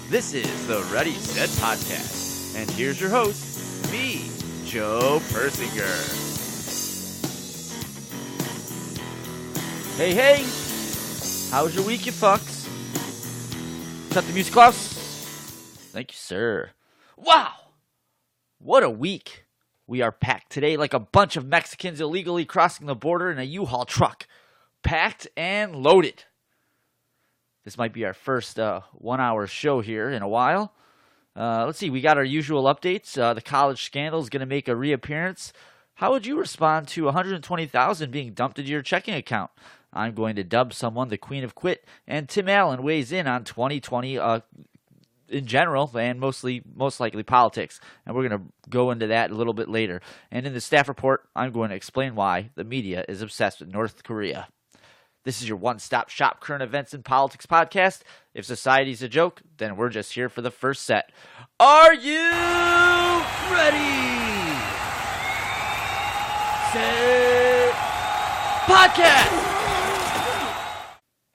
This is the Ready Set Podcast, and here's your host, me, Joe Persinger. Hey, hey! How was your week, you fucks? Cut the music, Klaus. Thank you, sir. Wow! What a week. We are packed today like a bunch of Mexicans illegally crossing the border in a U-Haul truck. Packed and loaded. This might be our first 1 hour show here in a while. Let's see, we got our usual updates. The college scandal is going to make a reappearance. How would you respond to $120,000 being dumped into your checking account? I'm going to dub someone the Queen of Quit, and Tim Allen weighs in on 2020 in general, and most likely politics. And we're going to go into that a little bit later. And in the staff report, I'm going to explain why the media is obsessed with North Korea. This is your one-stop shop current events and politics podcast. If society's a joke, then we're just here for the first set. Are you ready? Set podcast!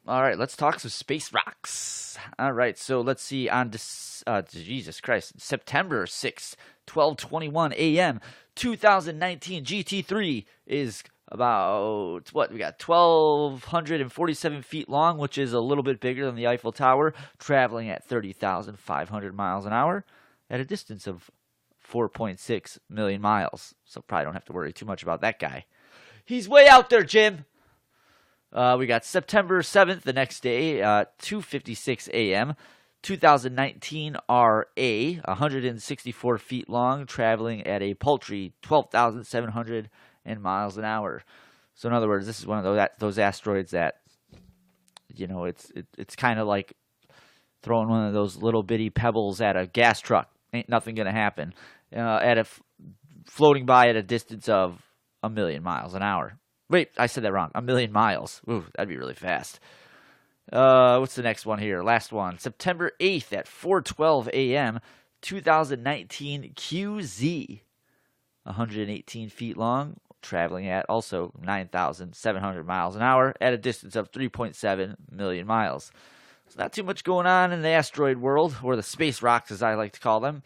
All right, let's talk some space rocks. All right, so let's see. On Jesus Christ, September 6th, 12:21 a.m., 2019 GT3 is about, we got 1,247 feet long, which is a little bit bigger than the Eiffel Tower, traveling at 30,500 miles an hour at a distance of 4.6 million miles. So probably don't have to worry too much about that guy. He's way out there, Jim. We got September 7th, the next day, 2:56 a.m., 2019 RA, 164 feet long, traveling at a paltry 12,700 miles an hour. So in other words, this is one of those asteroids that, you know, it's kind of like throwing one of those little bitty pebbles at a gas truck. Ain't nothing gonna happen. Floating by at a distance of 1,000,000 miles an hour. Wait, I said that wrong. 1,000,000 miles. Ooh, that'd be really fast. What's the next one here? Last one. September 8th at 4:12 a.m., 2019 QZ. 118 feet long, traveling at also 9,700 miles an hour at a distance of 3.7 million miles. There's not too much going on in the asteroid world, or the space rocks as I like to call them.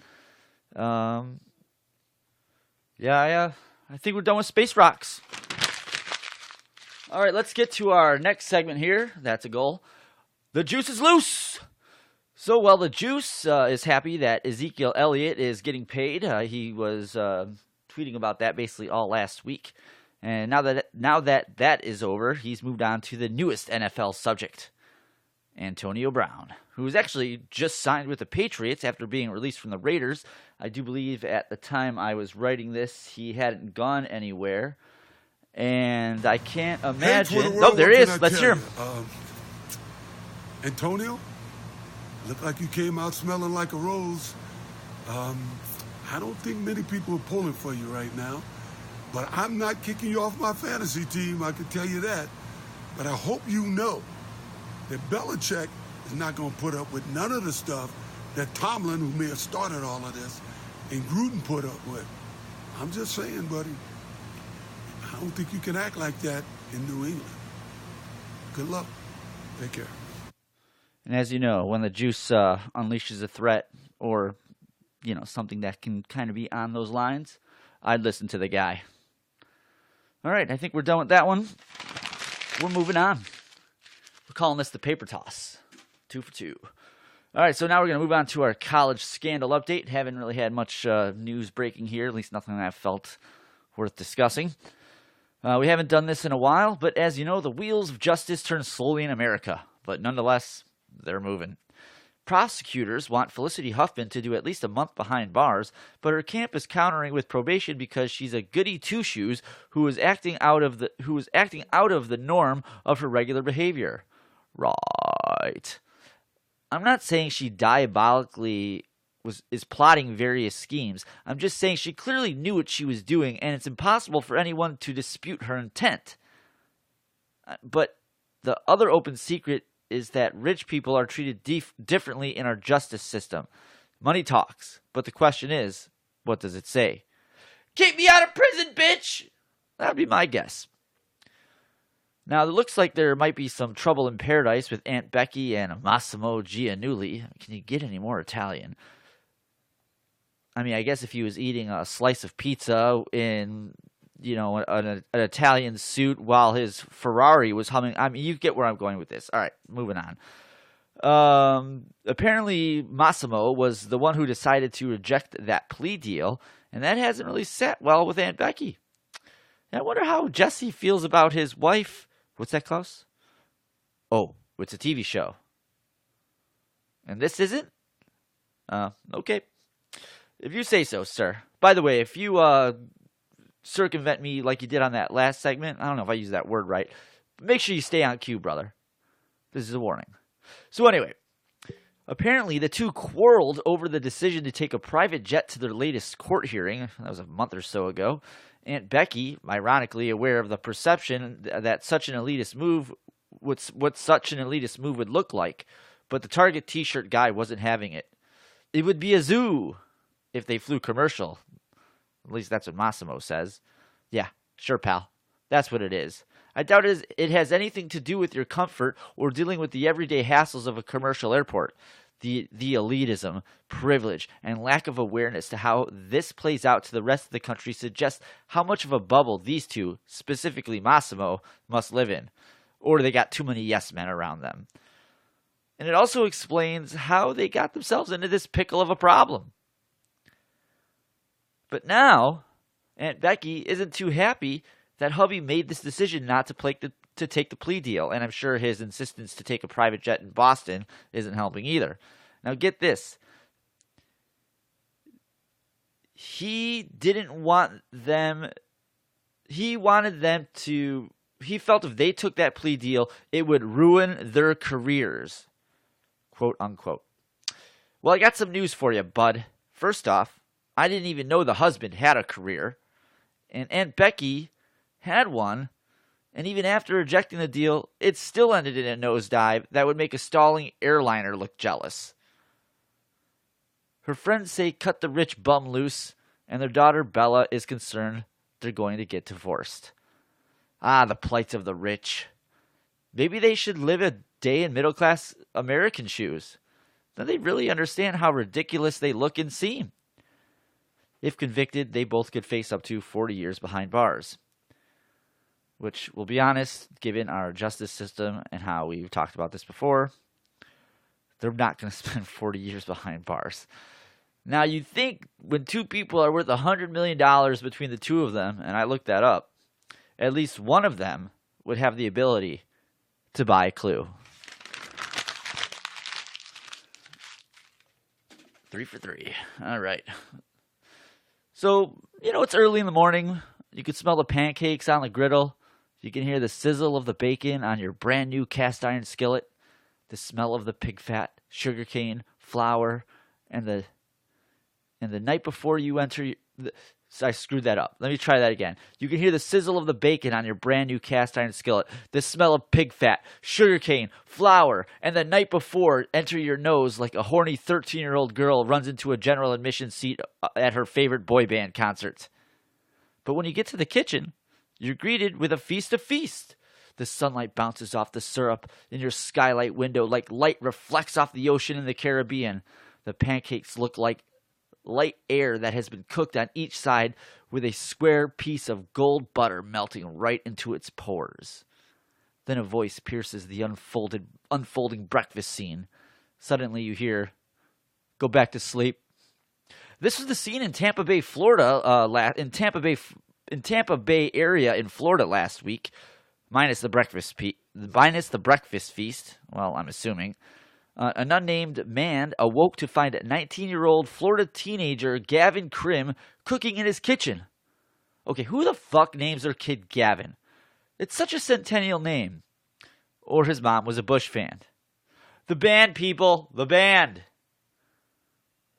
I think we're done with space rocks. All right, let's get to our next segment here. That's a goal. The juice is loose. So, well, the juice is happy that Ezekiel Elliott is getting paid. He was tweeting about that basically all last week. And now that is over, he's moved on to the newest NFL subject, Antonio Brown, who's actually just signed with the Patriots after being released from the Raiders. I do believe at the time I was writing this, he hadn't gone anywhere. And I can't imagine. Oh, there he is. Let's hear him. Antonio, look like you came out smelling like a rose. I don't think many people are pulling for you right now, but I'm not kicking you off my fantasy team, I can tell you that. But I hope you know that Belichick is not going to put up with none of the stuff that Tomlin, who may have started all of this, and Gruden put up with. I'm just saying, buddy. I don't think you can act like that in New England. Good luck. Take care. And as you know, when the juice unleashes a threat or, you know, something that can kind of be on those lines, I'd listen to the guy. All right, I think we're done with that one. We're moving on. We're calling this the paper toss. 2 for 2. All right, so now we're going to move on to our college scandal update. Haven't really had much news breaking here, at least nothing that I've felt worth discussing. We haven't done this in a while, but as you know, the wheels of justice turn slowly in America. But nonetheless, they're moving. Prosecutors want Felicity Huffman to do at least a month behind bars, but her camp is countering with probation because she's a goody two-shoes who is acting out of the norm of her regular behavior. Right. I'm not saying she diabolically is plotting various schemes. I'm just saying she clearly knew what she was doing, and it's impossible for anyone to dispute her intent. But the other open secret is that rich people are treated differently in our justice system. Money talks, but the question is, what does it say? Keep me out of prison, bitch! That would be my guess. Now, it looks like there might be some trouble in paradise with Aunt Becky and Massimo Giannulli. Can you get any more Italian? I mean, I guess if he was eating a slice of pizza in, an Italian suit while his Ferrari was humming. I mean, you get where I'm going with this. All right, moving on. Apparently Massimo was the one who decided to reject that plea deal, and that hasn't really sat well with Aunt Becky. And I wonder how Jesse feels about his wife. What's that, Klaus? Oh, it's a TV show. And this isn't? Okay. If you say so, sir. By the way, if you circumvent me like you did on that last segment, I don't know if I used that word right, but make sure you stay on cue, brother. This is a warning. So anyway, apparently the two quarreled over the decision to take a private jet to their latest court hearing. That was a month or so ago. Aunt Becky, ironically aware of the perception that such an elitist move, what such an elitist move would look like, but the Target t-shirt guy wasn't having it. It would be a zoo if they flew commercial. At least that's what Massimo says. Yeah, sure, pal. That's what it is. I doubt it has anything to do with your comfort or dealing with the everyday hassles of a commercial airport. The elitism, privilege, and lack of awareness to how this plays out to the rest of the country suggests how much of a bubble these two, specifically Massimo, must live in. Or they got too many yes men around them. And it also explains how they got themselves into this pickle of a problem. But now, Aunt Becky isn't too happy that hubby made this decision not to take the plea deal, and I'm sure his insistence to take a private jet in Boston isn't helping either. Now get this. He felt if they took that plea deal, it would ruin their careers, quote unquote. Well, I got some news for you, bud. First off, I didn't even know the husband had a career, and Aunt Becky had one, and even after rejecting the deal, it still ended in a nosedive that would make a stalling airliner look jealous. Her friends say cut the rich bum loose, and their daughter Bella is concerned they're going to get divorced. Ah, the plight of the rich. Maybe they should live a day in middle-class American shoes. Then they really understand how ridiculous they look and seem. If convicted, they both could face up to 40 years behind bars. Which, we'll be honest, given our justice system and how we've talked about this before, they're not going to spend 40 years behind bars. Now, you'd think when two people are worth $100 million between the two of them, and I looked that up, at least one of them would have the ability to buy a clue. 3 for 3. All right. So, it's early in the morning. You can smell the pancakes on the griddle. You can hear the sizzle of the bacon on your brand new cast iron skillet. The smell of the pig fat, sugarcane, flour, and the night before you enter... I screwed that up. Let me try that again. You can hear the sizzle of the bacon on your brand new cast iron skillet, the smell of pig fat, sugarcane, flour, and the night before enter your nose like a horny 13-year-old girl runs into a general admission seat at her favorite boy band concert. But when you get to the kitchen, you're greeted with a feast of feast. The sunlight bounces off the syrup in your skylight window like light reflects off the ocean in the Caribbean. The pancakes look like light air that has been cooked on each side with a square piece of gold butter melting right into its pores. Then a voice pierces the unfolding breakfast scene. Suddenly you hear, "Go back to sleep." This was the scene in Tampa Bay, Florida, in Tampa Bay area in Florida last week, minus the breakfast feast. Well, I'm assuming. An unnamed man awoke to find 19-year-old Florida teenager Gavin Krim cooking in his kitchen. Okay, who the fuck names their kid Gavin? It's such a centennial name. Or his mom was a Bush fan. The band, people. The band.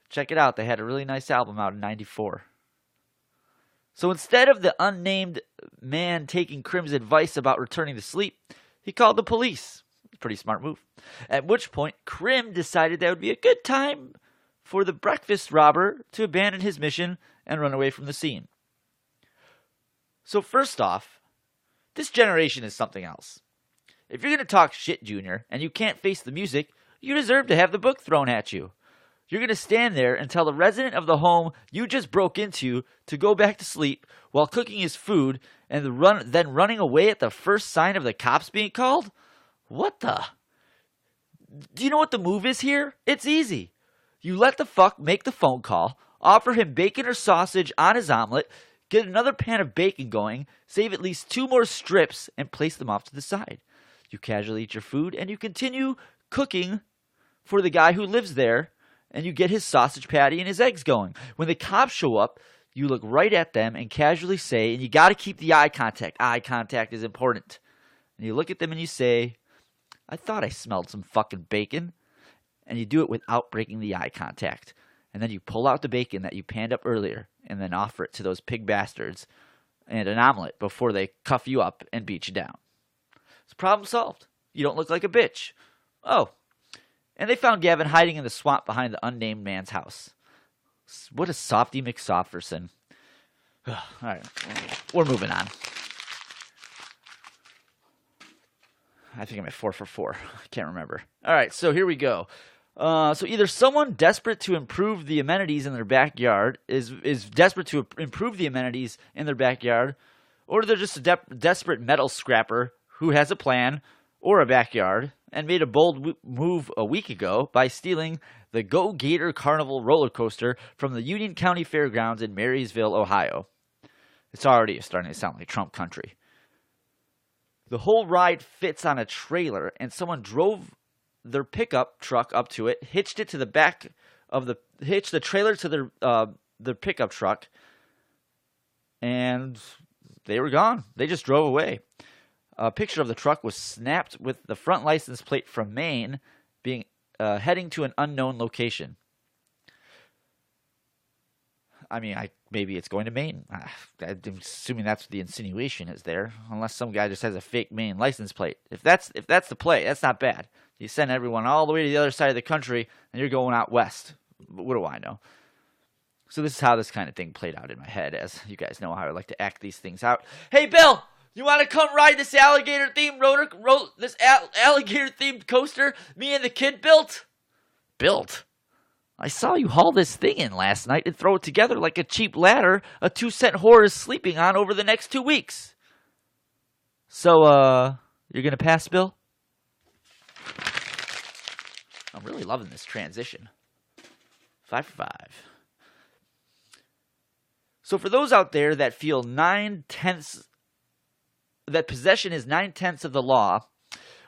Check it out. They had a really nice album out in 94. So instead of the unnamed man taking Krim's advice about returning to sleep, he called the police. Pretty smart move. At which point, Krim decided that would be a good time for the breakfast robber to abandon his mission and run away from the scene. So first off, This generation is something else. If you're going to talk shit, Junior, and you can't face the music, you deserve to have the book thrown at you. You're going to stand there and tell the resident of the home you just broke into to go back to sleep while cooking his food and then running away at the first sign of the cops being called? What the? Do you know what the move is here? It's easy. You let the fuck make the phone call, offer him bacon or sausage on his omelet, get another pan of bacon going, save at least 2 more strips, and place them off to the side. You casually eat your food, and you continue cooking for the guy who lives there, and you get his sausage patty and his eggs going. When the cops show up, you look right at them and casually say, and you got to keep the eye contact. Eye contact is important. And you look at them and you say, I thought I smelled some fucking bacon. And you do it without breaking the eye contact. And then you pull out the bacon that you panned up earlier and then offer it to those pig bastards and an omelet before they cuff you up and beat you down. It's problem solved. You don't look like a bitch. Oh, and they found Gavin hiding in the swamp behind the unnamed man's house. What a softy McSofferson. All right, we're moving on. I think I'm at 4 for 4. I can't remember. All right, so here we go. So either someone desperate to improve the amenities in their backyard is desperate to improve the amenities in their backyard, or they're just a desperate metal scrapper who has a plan or a backyard and made a bold move a week ago by stealing the Go Gator Carnival roller coaster from the Union County Fairgrounds in Marysville, Ohio. It's already starting to sound like Trump country. The whole ride fits on a trailer, and someone drove their pickup truck up to it, hitched the trailer to their pickup truck, and they were gone. They just drove away. A picture of the truck was snapped with the front license plate from Maine being heading to an unknown location. I mean, maybe it's going to Maine. I'm assuming that's what the insinuation is there, unless some guy just has a fake Maine license plate. If that's the play, that's not bad. You send everyone all the way to the other side of the country, and you're going out west. What do I know? So this is how this kind of thing played out in my head, as you guys know how I like to act these things out. Hey, Bill, you want to come ride this alligator-themed alligator-themed coaster me and the kid built? Built? I saw you haul this thing in last night and throw it together like a cheap ladder a 2-cent whore is sleeping on over the next 2 weeks. So, you're going to pass, Bill? I'm really loving this transition. 5 for 5. So for those out there that feel that possession is 9/10 of the law,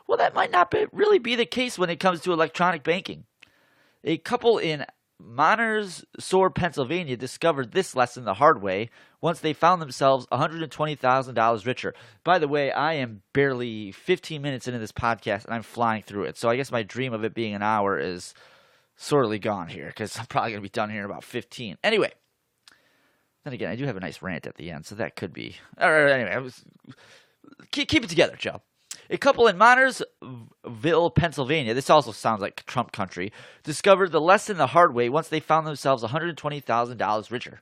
well, that might not really be the case when it comes to electronic banking. A couple in Montersore, Pennsylvania discovered this lesson the hard way once they found themselves $120,000 richer. By the way, I am barely 15 minutes into this podcast and I'm flying through it. So I guess my dream of it being an hour is sorely gone here because I'm probably going to be done here in about 15. Anyway, then again, I do have a nice rant at the end, so that could be. All right, anyway, keep it together, Joe. A couple in Montersville, Pennsylvania, this also sounds like Trump country, discovered the lesson the hard way once they found themselves $120,000 richer.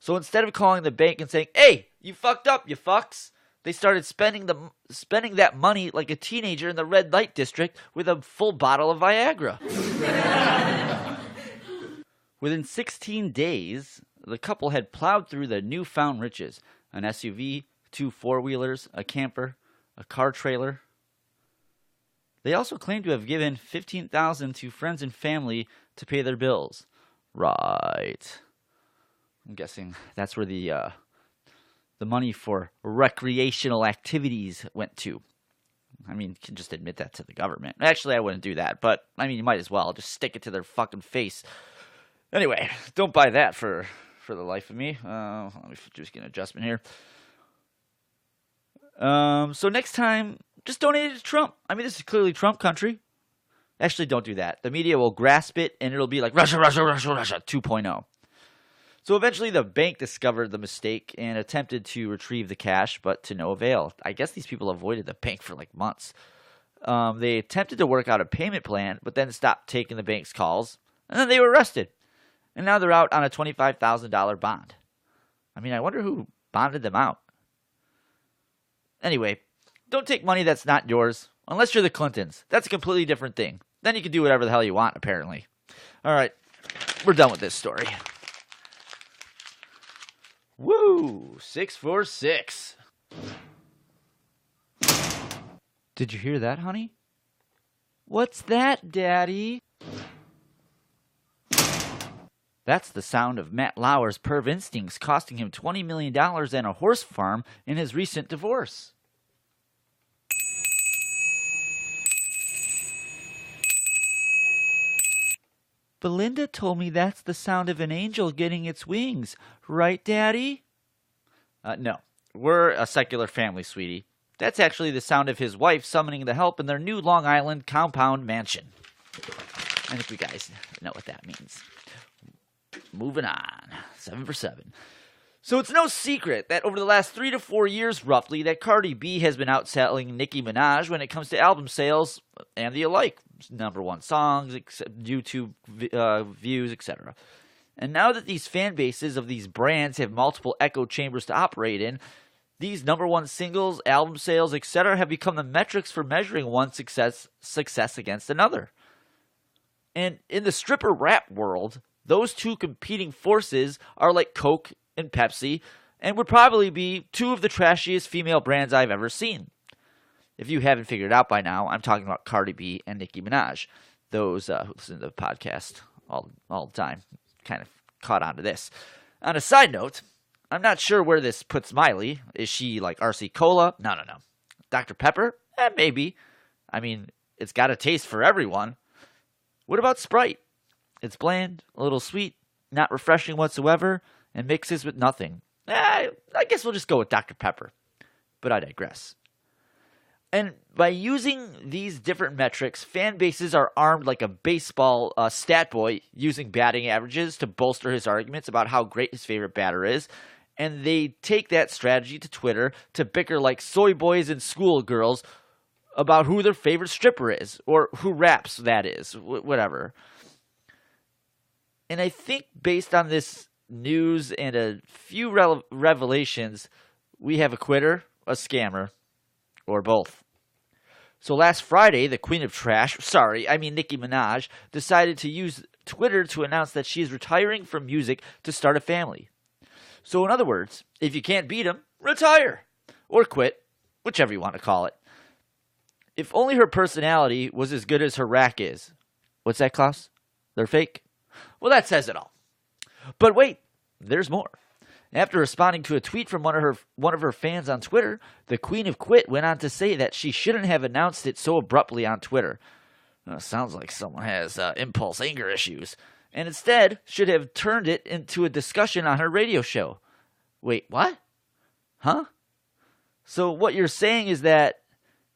So instead of calling the bank and saying, hey, you fucked up, you fucks, they started spending that money like a teenager in the red light district with a full bottle of Viagra. Within 16 days, the couple had plowed through the newfound riches, an SUV, 2 four-wheelers, a camper, a car trailer. They also claimed to have given $15,000 to friends and family to pay their bills. Right. I'm guessing that's where the money for recreational activities went to. I mean, you can just admit that to the government. Actually, I wouldn't do that, but I mean, you might as well. Just stick it to their fucking face. Anyway, don't buy that for the life of me. Let me just get an adjustment here. So next time, just donate it to Trump. I mean, this is clearly Trump country. Actually, don't do that. The media will grasp it, and it'll be like Russia 2.0. So eventually, the bank discovered the mistake and attempted to retrieve the cash, but to no avail. I guess these people avoided the bank for like months. They attempted to work out a payment plan, but then stopped taking the bank's calls, and then they were arrested. And now they're out on a $25,000 bond. I mean, I wonder who bonded them out. Anyway, don't take money that's not yours, unless you're the Clintons. That's a completely different thing. Then you can do whatever the hell you want, apparently. All right, we're done with this story. Woo! 646. Did you hear that, honey? What's that, Daddy? That's the sound of Matt Lauer's perv instincts costing him $20 million and a horse farm in his recent divorce. Belinda told me that's the sound of an angel getting its wings. Right, Daddy? No. We're a secular family, sweetie. That's actually the sound of his wife summoning the help in their new Long Island compound mansion. I think you guys know what that means. Moving on. 7 for 7. So it's no secret that over the last 3 to 4 years, roughly, that Cardi B has been outselling Nicki Minaj when it comes to album sales and the alike. #1 songs, YouTube views, etc. And now that these fan bases of these brands have multiple echo chambers to operate in, these #1 singles, album sales, etc. have become the metrics for measuring one success against another. And in the stripper rap world, those two competing forces are like Coke and Pepsi, and would probably be two of the trashiest female brands I've ever seen. If you haven't figured it out by now, I'm talking about Cardi B and Nicki Minaj. Those who listen to the podcast all the time kind of caught on to this. On a side note, I'm not sure where this puts Miley. Is she like RC Cola? No. Dr. Pepper? Maybe. I mean, it's got a taste for everyone. What about Sprite? It's bland, a little sweet, not refreshing whatsoever, and mixes with nothing. I guess we'll just go with Dr. Pepper. But I digress. And by using these different metrics, fan bases are armed like a baseball stat boy using batting averages to bolster his arguments about how great his favorite batter is. And they take that strategy to Twitter to bicker like soy boys and schoolgirls about who their favorite stripper is, or who raps, that is, whatever. And I think based on this news and a few revelations, we have a quitter, a scammer, or both. So last Friday, the queen of trash, Nicki Minaj, decided to use Twitter to announce that she is retiring from music to start a family. So in other words, if you can't beat them, retire. Or quit, whichever you want to call it. If only her personality was as good as her rack is. What's that, Klaus? They're fake? Well, that says it all. But wait, there's more. After responding to a tweet from one of her fans on Twitter, the Queen of Quit went on to say that she shouldn't have announced it so abruptly on Twitter. Sounds like someone has impulse anger issues, and instead should have turned it into a discussion on her radio show. Wait, what? Huh? So what you're saying is that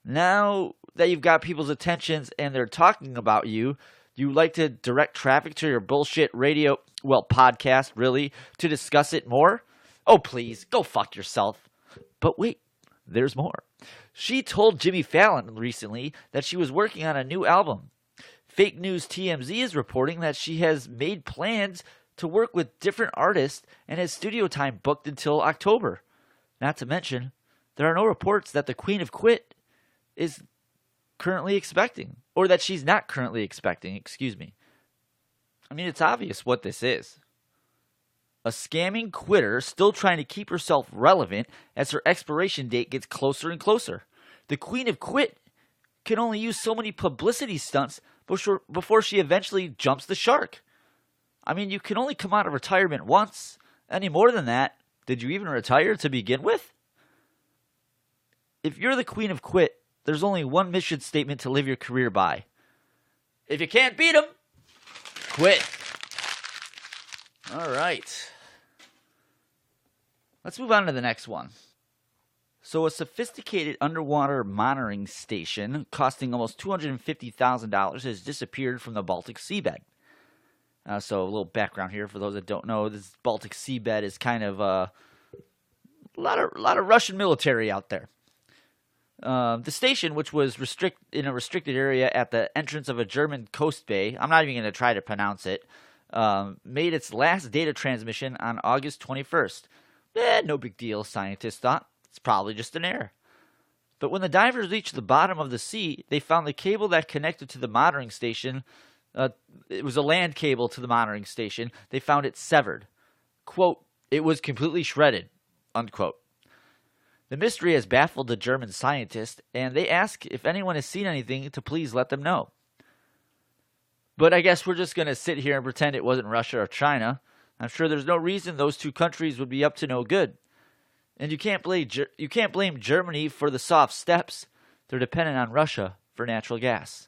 now that you've got people's attentions and they're talking about you, you like to direct traffic to your bullshit radio, podcast, really, to discuss it more? Oh, please, go fuck yourself. But wait, there's more. She told Jimmy Fallon recently that she was working on a new album. Fake News TMZ is reporting that she has made plans to work with different artists and has studio time booked until October. Not to mention, there are no reports that the Queen of Quit is currently expecting, or that she's not currently expecting, excuse me. I mean, it's obvious what this is. A scamming quitter still trying to keep herself relevant as her expiration date gets closer and closer. The Queen of Quit can only use so many publicity stunts before she eventually jumps the shark. I mean, you can only come out of retirement once. Any more than that, did you even retire to begin with? If you're the Queen of Quit, there's only one mission statement to live your career by. If you can't beat them, quit. All right. Let's move on to the next one. So a sophisticated underwater monitoring station costing almost $250,000 has disappeared from the Baltic seabed. So a little background here for those that don't know. This Baltic seabed is kind of a lot of Russian military out there. The station, which was in a restricted area at the entrance of a German coast bay, I'm not even going to try to pronounce it, made its last data transmission on August 21st. No big deal, scientists thought. It's probably just an error. But when the divers reached the bottom of the sea, they found the cable that connected to the monitoring station. It was a land cable to the monitoring station. They found it severed. Quote, "It was completely shredded," unquote. The mystery has baffled the German scientists, and they ask if anyone has seen anything to please let them know. But I guess we're just going to sit here and pretend it wasn't Russia or China. I'm sure there's no reason those two countries would be up to no good. And you can't blame Germany for the soft steps. They're dependent on Russia for natural gas.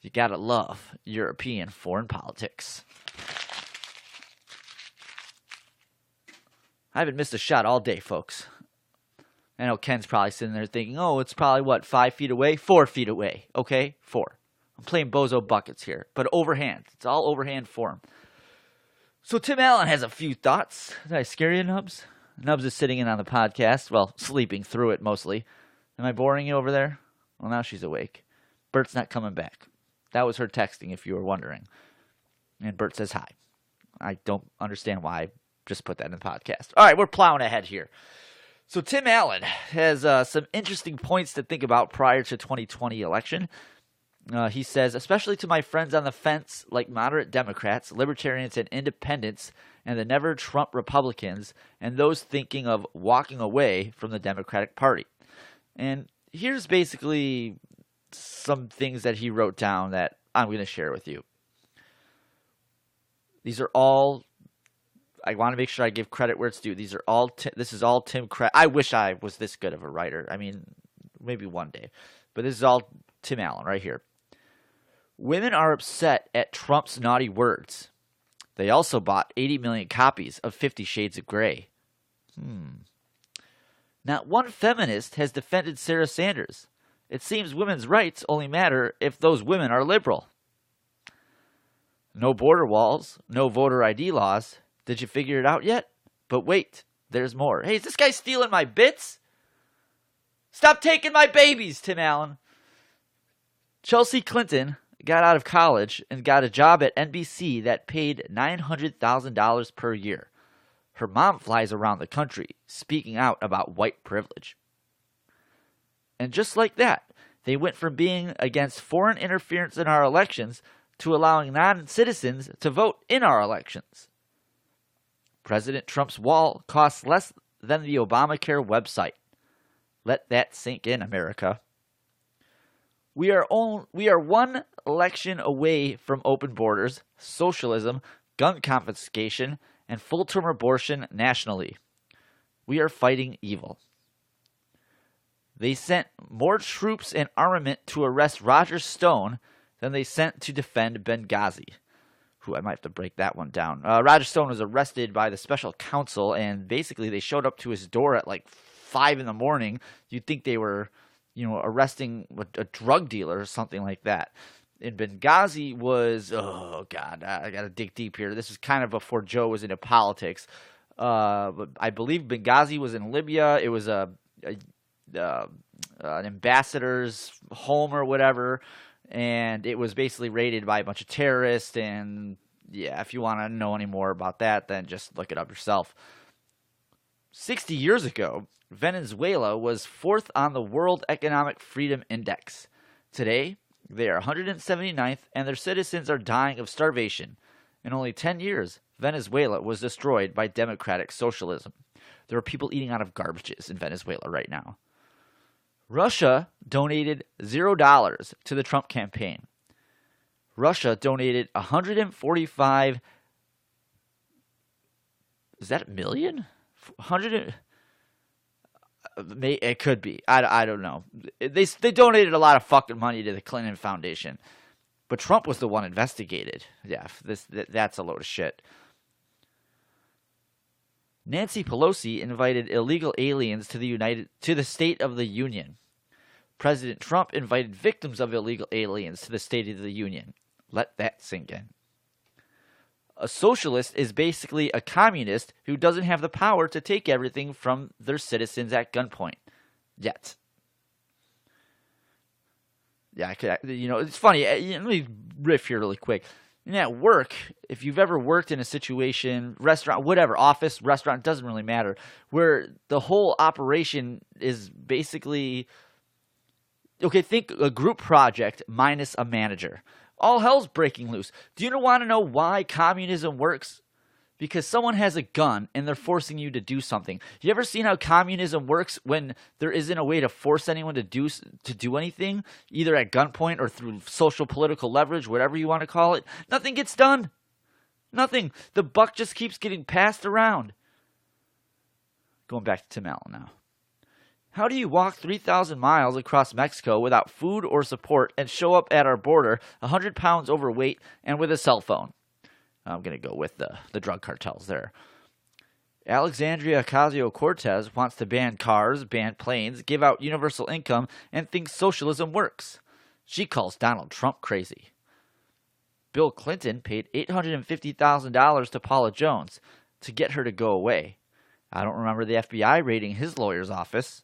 You gotta love European foreign politics. I haven't missed a shot all day, folks. I know Ken's probably sitting there thinking, oh, it's probably, 5 feet away? 4 feet away, okay? 4. I'm playing bozo buckets here, but overhand. It's all overhand form. So Tim Allen has a few thoughts. Did I scare you, Nubs? Nubs is sitting in on the podcast. Well, sleeping through it mostly. Am I boring you over there? Well, now she's awake. Bert's not coming back. That was her texting, if you were wondering. And Bert says hi. I don't understand why I just put that in the podcast. All right, we're plowing ahead here. So Tim Allen has some interesting points to think about prior to 2020 election. He says, especially to my friends on the fence, like moderate Democrats, libertarians, and independents, and the never Trump Republicans, and those thinking of walking away from the Democratic Party. And here's basically some things that he wrote down that I'm going to share with you. These are all, I want to make sure I give credit where it's due. This is all Tim. I wish I was this good of a writer. I mean, maybe one day. But this is all Tim Allen right here. Women are upset at Trump's naughty words. They also bought 80 million copies of 50 Shades of Grey. Not one feminist has defended Sarah Sanders. It seems women's rights only matter if those women are liberal. No border walls, no voter ID laws. Did you figure it out yet? But wait, there's more. Hey, is this guy stealing my bits? Stop taking my babies, Tim Allen. Chelsea Clinton got out of college and got a job at NBC that paid $900,000 per year. Her mom flies around the country speaking out about white privilege. And just like that, they went from being against foreign interference in our elections to allowing non-citizens to vote in our elections. President Trump's wall costs less than the Obamacare website. Let that sink in, America. We are one election away from open borders, socialism, gun confiscation, and full-term abortion nationally. We are fighting evil. They sent more troops and armament to arrest Roger Stone than they sent to defend Benghazi. I might have to break that one down. Roger Stone was arrested by the special counsel, and basically they showed up to his door at like 5 in the morning. You'd think they were, arresting a drug dealer or something like that. In Benghazi was, oh God, I got to dig deep here. This is kind of before Joe was into politics. But I believe Benghazi was in Libya. It was an ambassador's home or whatever. And it was basically raided by a bunch of terrorists. And yeah, if you want to know any more about that, then just look it up yourself. 60 years ago, Venezuela was 4th on the World Economic Freedom Index. Today, they are 179th, and their citizens are dying of starvation. In only 10 years, Venezuela was destroyed by democratic socialism. There are people eating out of garbages in Venezuela right now. Russia donated $0 to the Trump campaign. Russia donated 145. Is that a million? 100. It could be. I don't know. They donated a lot of fucking money to the Clinton Foundation, but Trump was the one investigated. Yeah, that's a load of shit. Nancy Pelosi invited illegal aliens to the State of the Union. President Trump invited victims of illegal aliens to the State of the Union. Let that sink in. A socialist is basically a communist who doesn't have the power to take everything from their citizens at gunpoint. Yet. Yeah, it's funny. Let me riff here really quick. At work, if you've ever worked in a situation, restaurant, whatever, office, restaurant, doesn't really matter, where the whole operation is basically Okay, think a group project minus a manager. All hell's breaking loose. Do you want to know why communism works? Because someone has a gun and they're forcing you to do something. You ever seen how communism works when there isn't a way to force anyone to do anything, either at gunpoint or through social political leverage, whatever you want to call it? Nothing gets done. Nothing. The buck just keeps getting passed around. Going back to Tim Allen now. How do you walk 3,000 miles across Mexico without food or support and show up at our border 100 pounds overweight and with a cell phone? I'm going to go with the drug cartels there. Alexandria Ocasio-Cortez wants to ban cars, ban planes, give out universal income, and thinks socialism works. She calls Donald Trump crazy. Bill Clinton paid $850,000 to Paula Jones to get her to go away. I don't remember the FBI raiding his lawyer's office.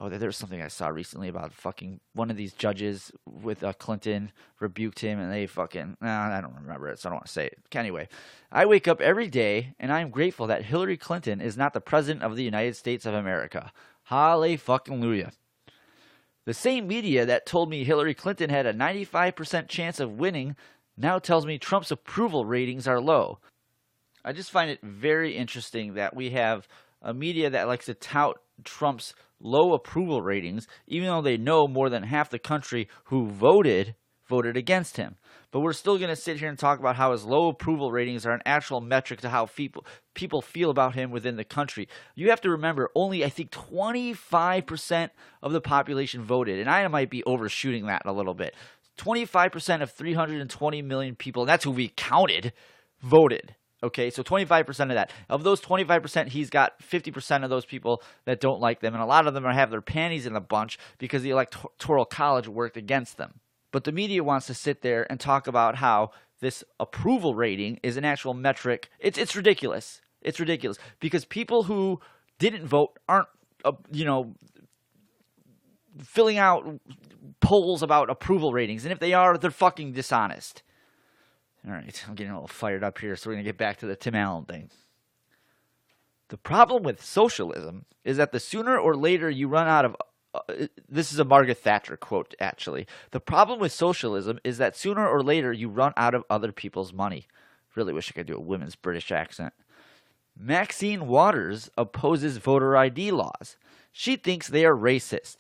Oh, there was something I saw recently about fucking one of these judges with Clinton rebuked him and they fucking... I don't remember it, so I don't want to say it. Anyway, I wake up every day and I am grateful that Hillary Clinton is not the president of the United States of America. Hallelujah. The same media that told me Hillary Clinton had a 95% chance of winning now tells me Trump's approval ratings are low. I just find it very interesting that we have a media that likes to tout Trump's low approval ratings, even though they know more than half the country who voted against him. But we're still going to sit here and talk about how his low approval ratings are an actual metric to how people feel about him within the country. You have to remember, only I think 25% of the population voted, and I might be overshooting that a little bit. 25% of 320 million people, and that's who we counted, voted. Okay, so 25% of that. Of those 25%, he's got 50% of those people that don't like them, and a lot of them have their panties in a bunch because the Electoral College worked against them. But the media wants to sit there and talk about how this approval rating is an actual metric. It's ridiculous. It's ridiculous because people who didn't vote aren't, filling out polls about approval ratings, and if they are, they're fucking dishonest. All right, I'm getting a little fired up here, so we're going to get back to the Tim Allen thing. The problem with socialism is that the sooner or later you run out of... this is a Margaret Thatcher quote, actually. The problem with socialism is that sooner or later you run out of other people's money. Really wish I could do a women's British accent. Maxine Waters opposes voter ID laws. She thinks they are racist.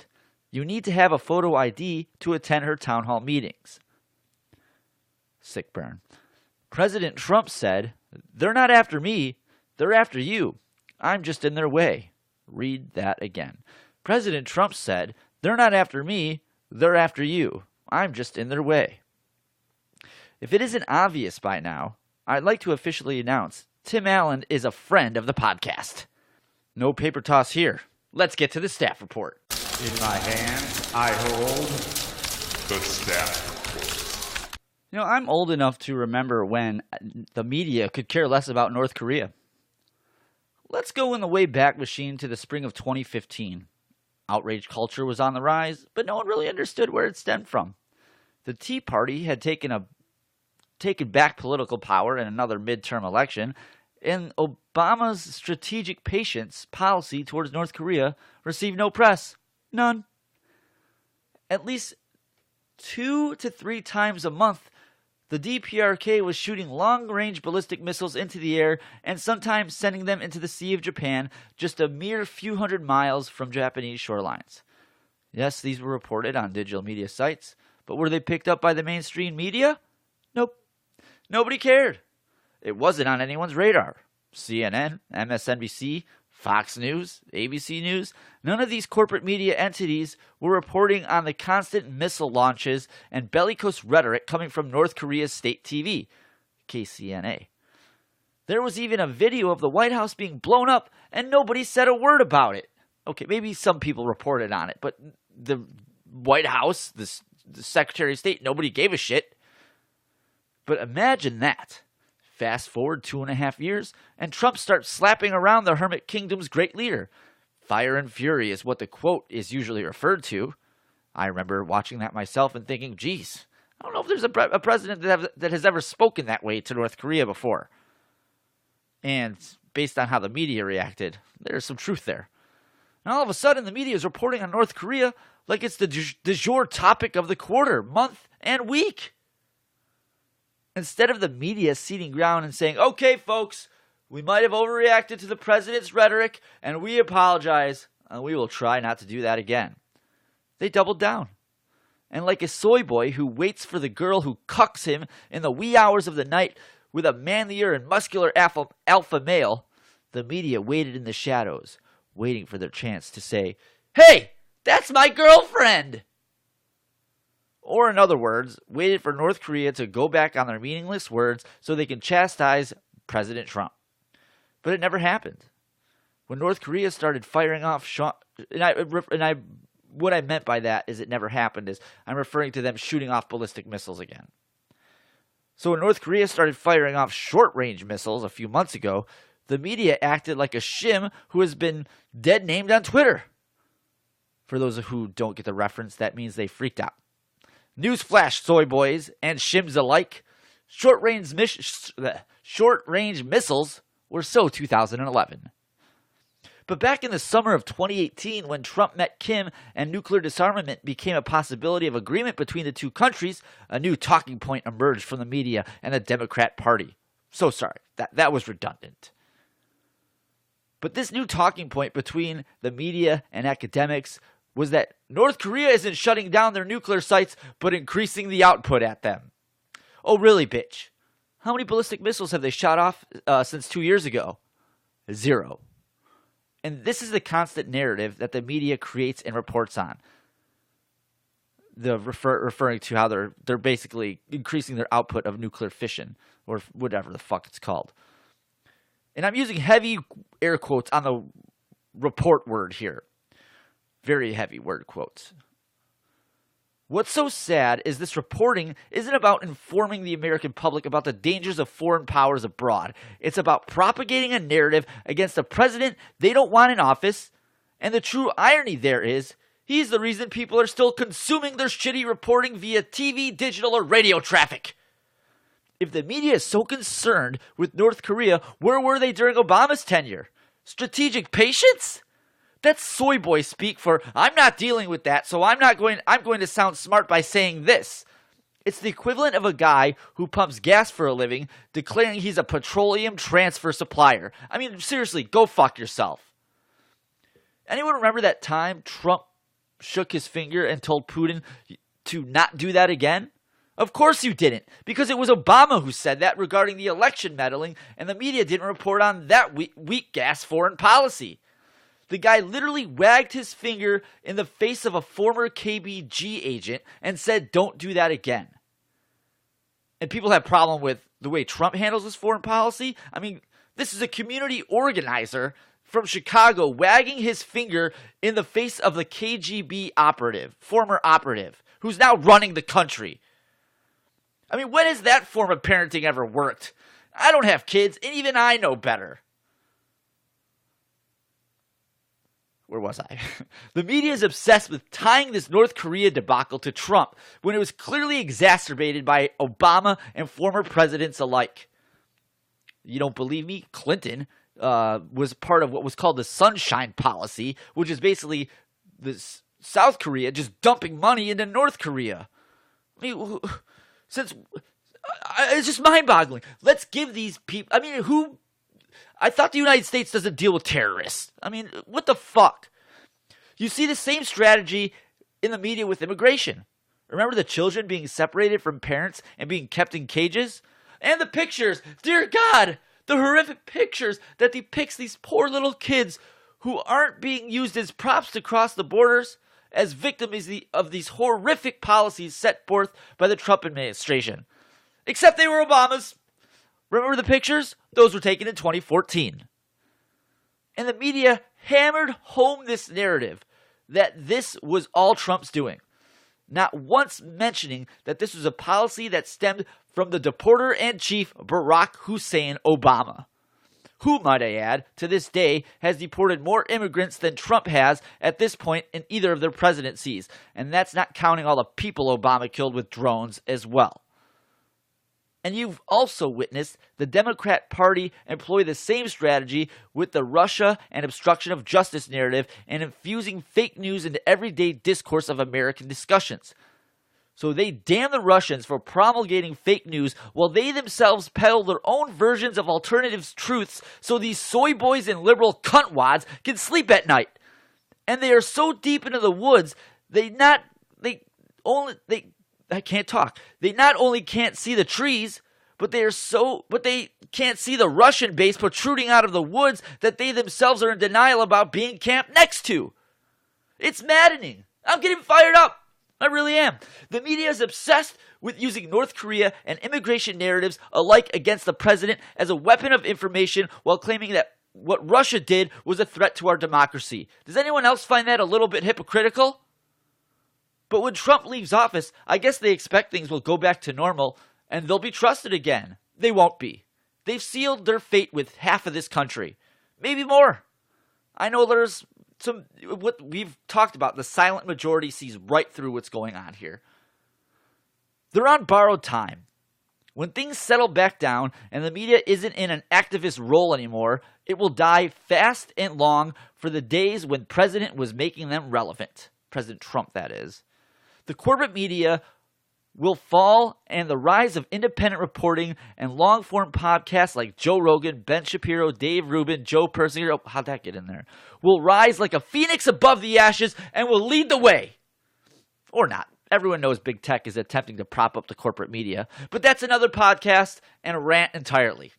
You need to have a photo ID to attend her town hall meetings. Sick burn. President Trump said, "They're not after me, they're after you. I'm just in their way." Read that again. President Trump said, "They're not after me, they're after you. I'm just in their way." If it isn't obvious by now, I'd like to officially announce Tim Allen is a friend of the podcast. No paper toss here. Let's get to the staff report. In my hand, I hold the staff report. I'm old enough to remember when the media could care less about North Korea. Let's go in the way back machine to the spring of 2015. Outrage culture was on the rise, but no one really understood where it stemmed from. The Tea Party had taken back political power in another midterm election, and Obama's strategic patience policy towards North Korea received no press. None. At least 2 to 3 times a month, the DPRK was shooting long-range ballistic missiles into the air and sometimes sending them into the Sea of Japan, just a mere few hundred miles from Japanese shorelines. Yes, these were reported on digital media sites, but were they picked up by the mainstream media? Nope. Nobody cared. It wasn't on anyone's radar. CNN, MSNBC, Fox News, ABC News, none of these corporate media entities were reporting on the constant missile launches and bellicose rhetoric coming from North Korea's state TV, KCNA. There was even a video of the White House being blown up, and nobody said a word about it. Okay, maybe some people reported on it, but the White House, the Secretary of State, nobody gave a shit. But imagine that. Fast forward 2.5 years, and Trump starts slapping around the Hermit Kingdom's great leader. Fire and fury is what the quote is usually referred to. I remember watching that myself and thinking, geez, I don't know if there's a president that has ever spoken that way to North Korea before. And based on how the media reacted, there's some truth there. And all of a sudden, the media is reporting on North Korea like it's the du jour topic of the quarter, month, and week. Instead of the media ceding ground and saying, okay, folks, we might have overreacted to the president's rhetoric, and we apologize, and we will try not to do that again. They doubled down. And like a soy boy who waits for the girl who cucks him in the wee hours of the night with a manlier and muscular alpha male, the media waited in the shadows, waiting for their chance to say, hey, that's my girlfriend! Or in other words, waited for North Korea to go back on their meaningless words so they can chastise President Trump. But it never happened. When North Korea started firing off what I meant by that is it never happened is I'm referring to them shooting off ballistic missiles again. So when North Korea started firing off short-range missiles a few months ago, the media acted like a shim who has been dead named on Twitter. For those who don't get the reference, that means they freaked out. Newsflash, soy boys and shims alike. Short-range missiles were so 2011. But back in the summer of 2018, when Trump met Kim and nuclear disarmament became a possibility of agreement between the two countries, a new talking point emerged from the media and the Democrat Party. So sorry, that was redundant. But this new talking point between the media and academics was that North Korea isn't shutting down their nuclear sites, but increasing the output at them. Oh, really, bitch? How many ballistic missiles have they shot off since 2 years ago? 0. And this is the constant narrative that the media creates and reports on. Referring to how they're basically increasing their output of nuclear fission, or whatever the fuck it's called. And I'm using heavy air quotes on the report word here. Very heavy word quotes. What's so sad is this reporting isn't about informing the American public about the dangers of foreign powers abroad. It's about propagating a narrative against a president they don't want in office. And the true irony there is, he's the reason people are still consuming their shitty reporting via TV, digital, or radio traffic. If the media is so concerned with North Korea, where were they during Obama's tenure? Strategic patience? That's soy boy speak for, I'm not dealing with that, so I'm going to sound smart by saying this. It's the equivalent of a guy who pumps gas for a living, declaring he's a petroleum transfer supplier. I mean, seriously, go fuck yourself. Anyone remember that time Trump shook his finger and told Putin to not do that again? Of course you didn't, because it was Obama who said that regarding the election meddling, and the media didn't report on that weak gas foreign policy. The guy literally wagged his finger in the face of a former KGB agent and said, don't do that again. And people have a problem with the way Trump handles his foreign policy. I mean, this is a community organizer from Chicago wagging his finger in the face of the KGB operative, former operative, who's now running the country. I mean, when has that form of parenting ever worked? I don't have kids, and even I know better. Where was I? The media is obsessed with tying this North Korea debacle to Trump when it was clearly exacerbated by Obama and former presidents alike. You don't believe me? Clinton was part of what was called the Sunshine Policy, which is basically South Korea just dumping money into North Korea. I mean, it's just mind-boggling. Let's give these people... I mean, I thought the United States doesn't deal with terrorists. I mean, what the fuck? You see the same strategy in the media with immigration. Remember the children being separated from parents and being kept in cages? And the pictures, dear God, the horrific pictures that depicts these poor little kids who aren't being used as props to cross the borders as victims of these horrific policies set forth by the Trump administration. Except they were Obama's. Remember the pictures? Those were taken in 2014. And the media hammered home this narrative that this was all Trump's doing, not once mentioning that this was a policy that stemmed from the deporter-in-chief Barack Hussein Obama, who, might I add, to this day has deported more immigrants than Trump has at this point in either of their presidencies, and that's not counting all the people Obama killed with drones as well. And you've also witnessed the Democrat Party employ the same strategy with the Russia and obstruction of justice narrative and infusing fake news into everyday discourse of American discussions. So they damn the Russians for promulgating fake news while they themselves peddle their own versions of alternative truths so these soy boys and liberal cuntwads can sleep at night. And they are so deep into the woods, they not only can't see the trees, but they can't see the Russian base protruding out of the woods that they themselves are in denial about being camped next to. It's maddening. I'm getting fired up. I really am. The media is obsessed with using North Korea and immigration narratives alike against the president as a weapon of information while claiming that what Russia did was a threat to our democracy. Does anyone else find that a little bit hypocritical? But when Trump leaves office, I guess they expect things will go back to normal and they'll be trusted again. They won't be. They've sealed their fate with half of this country. Maybe more. I know there's what we've talked about, the silent majority sees right through what's going on here. They're on borrowed time. When things settle back down and the media isn't in an activist role anymore, it will die fast and long for the days when President was making them relevant. President Trump, that is. The corporate media will fall, and the rise of independent reporting and long-form podcasts like Joe Rogan, Ben Shapiro, Dave Rubin, Joe Persinger, how'd that get in there? Will rise like a phoenix above the ashes and will lead the way. Or not. Everyone knows big tech is attempting to prop up the corporate media, but that's another podcast and a rant entirely.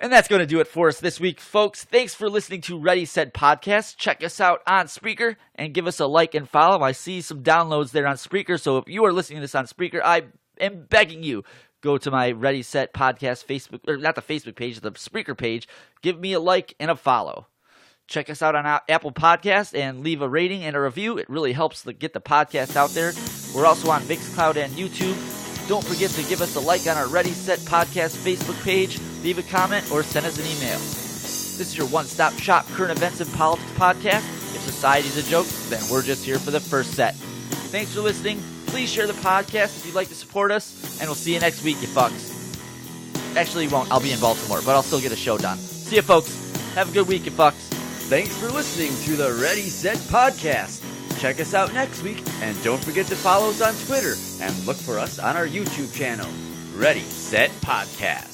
And that's going to do it for us this week, folks. Thanks for listening to Ready, Set Podcast. Check us out on Spreaker and give us a like and follow. I see some downloads there on Spreaker, so if you are listening to this on Spreaker, I am begging you, go to my Ready, Set Podcast Facebook, or not the Facebook page, the Spreaker page. Give me a like and a follow. Check us out on Apple Podcasts and leave a rating and a review. It really helps to get the podcast out there. We're also on Mixcloud and YouTube. Don't forget to give us a like on our Ready, Set Podcast Facebook page, leave a comment, or send us an email. This is your one-stop shop current events and politics podcast. If society's a joke, then we're just here for the first set. Thanks for listening. Please share the podcast if you'd like to support us, and we'll see you next week, you fucks. Actually, you won't. I'll be in Baltimore, but I'll still get a show done. See you, folks. Have a good week, you fucks. Thanks for listening to the Ready, Set Podcast. Check us out next week, and don't forget to follow us on Twitter and look for us on our YouTube channel, Ready, Set Podcast.